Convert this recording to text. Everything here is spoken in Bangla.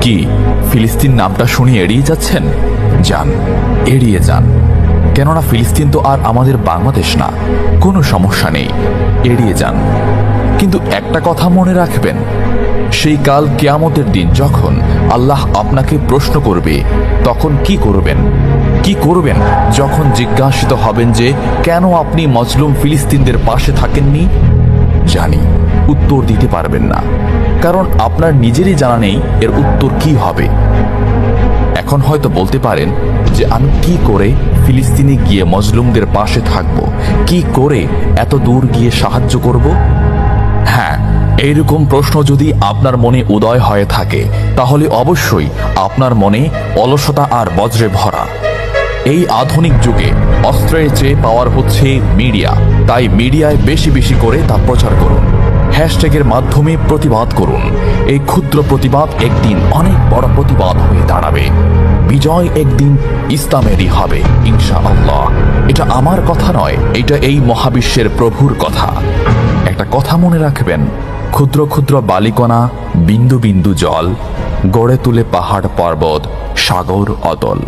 কি ফিলিস্তিন নামটা শুনে এড়িয়ে যাচ্ছেন? যান, এড়িয়ে যান। কেননা ফিলিস্তিন তো আর আমাদের বাংলাদেশ না। কোনো সমস্যা নেই, এড়িয়ে যান। কিন্তু একটা কথা মনে রাখবেন, সেই কাল কিয়ামতের দিন যখন আল্লাহ আপনাকে প্রশ্ন করবে, তখন কি করবেন? কি করবেন যখন জিজ্ঞাসিত হবেন যে কেন আপনি মজলুম ফিলিস্তিনদের পাশে থাকেননি? জানি উত্তর দিতে পারবেন না, কারণ আপনার নিজেরই জানা নেই এর উত্তর কি হবে। এখন হয়তো বলতে পারেন যে আমি কি করে ফিলিস্তিনে গিয়ে মজলুমদের পাশে থাকব, কি করে এত দূর গিয়ে সাহায্য করব? হ্যাঁ, এইরকম প্রশ্ন যদি আপনার মনে উদয় হয়ে থাকে, তাহলে অবশ্যই আপনার মনে অলসতা আর বজ্রে ভরা। এই আধুনিক যুগে অস্ত্রের চেয়ে পাওয়ার হচ্ছে মিডিয়া, তাই মিডিয়ায় বেশি বেশি করে তা প্রচার করুন। হ্যাশট্যাগের মাধ্যমে প্রতিবাদ করুন। এই ক্ষুদ্র প্রতিবাদ একদিন অনেক বড় প্রতিবাদ হয়ে দাঁড়াবে। বিজয় একদিন ইসলামেরই হবে ইনশাআল্লাহ। এটা আমার কথা নয়, এটা এই মহাবিশ্বের প্রভুর কথা। একটা কথা মনে রাখবেন, ক্ষুদ্র ক্ষুদ্র বালিকণা, বিন্দু বিন্দু জল গড়ে তুলে পাহাড় পর্বত, সাগর অতল।